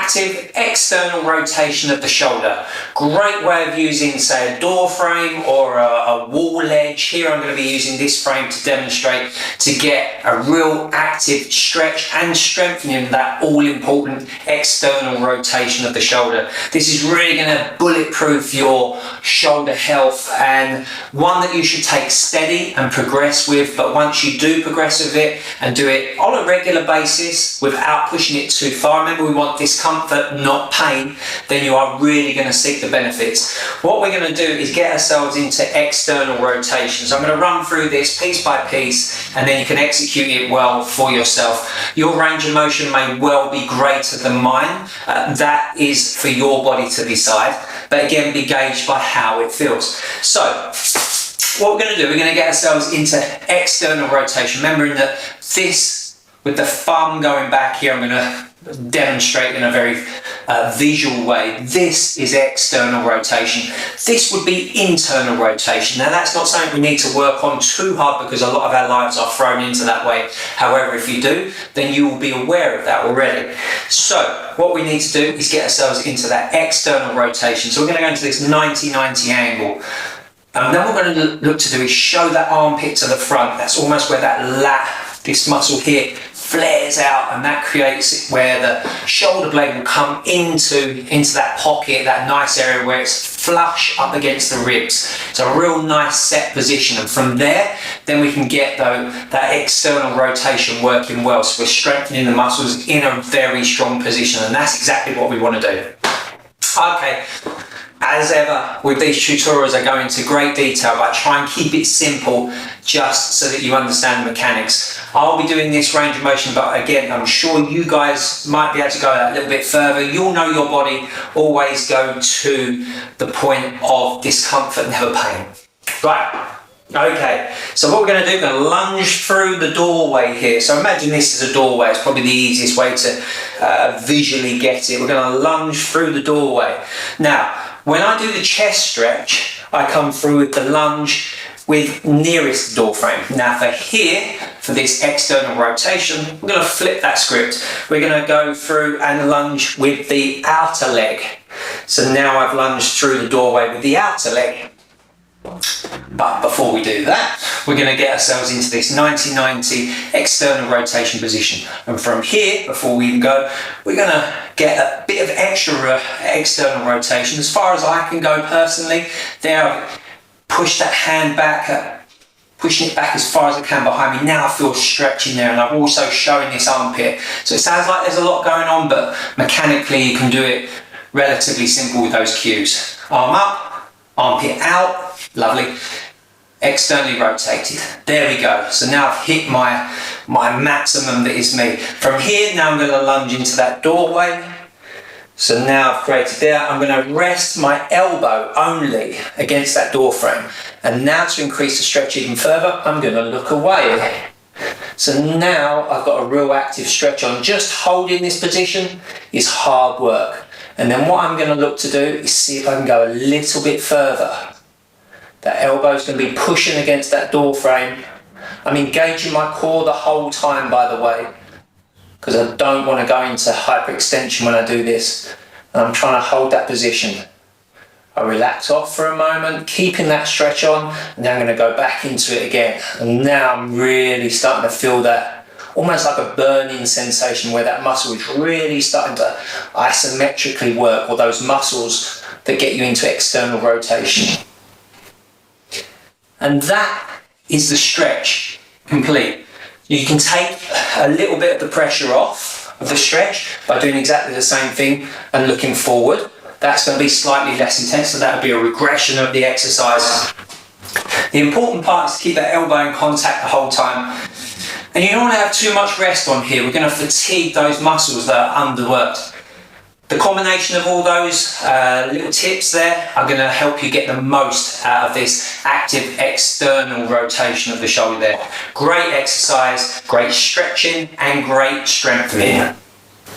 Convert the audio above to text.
active external rotation of the shoulder. Great way of using, say, a door frame or a wall edge. Here I'm going to be using this frame to demonstrate to get a real active stretch and strengthening that all-important external rotation of the shoulder. This is really going to bulletproof your shoulder health, and one that you should take steady and progress with. But once you do progress with it and do it on a regular basis without pushing it too far, remember we want discomfort, not pain, then you are really going to seek the benefits. What we're going to do is get ourselves into external rotation. So I'm going to run through this piece by piece, and then you can execute it well for yourself. Your range of motion may well be greater than mine. That is for your body to decide, but again, be gauged by how it feels. So what we're going to do, we're going to get ourselves into external rotation, remembering that this, with the thumb going back here, I'm going to demonstrate in a very visual way. This is external rotation. This would be internal rotation. Now that's not something we need to work on too hard because a lot of our lives are thrown into that way. However, if you do, then you will be aware of that already. So what we need to do is get ourselves into that external rotation. So we're going to go into this 90-90 angle. And then what we're going to look to do is show that armpit to the front. That's almost where that lat, this muscle here, flares out, and that creates it where the shoulder blade will come into that pocket, that nice area where it's flush up against the ribs. So a real nice set position, and from there then we can get that external rotation working well. So we're strengthening the muscles in a very strong position, and that's exactly what we want to do. Okay. As ever with these tutorials, I go into great detail, but I try and keep it simple just so that you understand the mechanics. I'll be doing this range of motion, but again, I'm sure you guys might be able to go a little bit further. You'll know your body. Always go to the point of discomfort, never pain. Right. Okay, so what we're going to do, we're going to lunge through the doorway here. So imagine this is a doorway. It's probably the easiest way to visually get it. We're going to lunge through the doorway. Now, when I do the chest stretch, I come through with the lunge with nearest door frame. Now for here, for this external rotation, we're going to flip that script. We're going to go through and lunge with the outer leg. So now I've lunged through the doorway with the outer leg. But before we do that, we're going to get ourselves into this 90-90 external rotation position. And from here, before we even go, we're going to get a bit of extra external rotation. As far as I can go personally, there I've pushed that hand back, pushing it back as far as I can behind me. Now I feel stretching there, and I'm also showing this armpit. So it sounds like there's a lot going on, but mechanically you can do it relatively simple with those cues. Arm up, armpit out. Lovely. Externally rotated. There we go. So now I've hit my maximum that is me. From here, now I'm going to lunge into that doorway. So now I've created there. I'm going to rest my elbow only against that door frame. And now to increase the stretch even further, I'm going to look away. So now I've got a real active stretch on. Just holding this position is hard work. And then what I'm going to look to do is see if I can go a little bit further. That elbow's going to be pushing against that door frame. I'm engaging my core the whole time, by the way, because I don't want to go into hyperextension when I do this. And I'm trying to hold that position. I relax off for a moment, keeping that stretch on, and then I'm going to go back into it again. And now I'm really starting to feel that almost like a burning sensation where that muscle is really starting to isometrically work, or those muscles that get you into external rotation. And that is the stretch complete. You can take a little bit of the pressure off of the stretch by doing exactly the same thing and looking forward. That's going to be slightly less intense, so that would be a regression of the exercise. The important part is to keep that elbow in contact the whole time. And you don't want to have too much rest on here. We're going to fatigue those muscles that are underworked. The combination of all those little tips there are going to help you get the most out of this active external rotation of the shoulder there. Great exercise, great stretching, and great strengthening.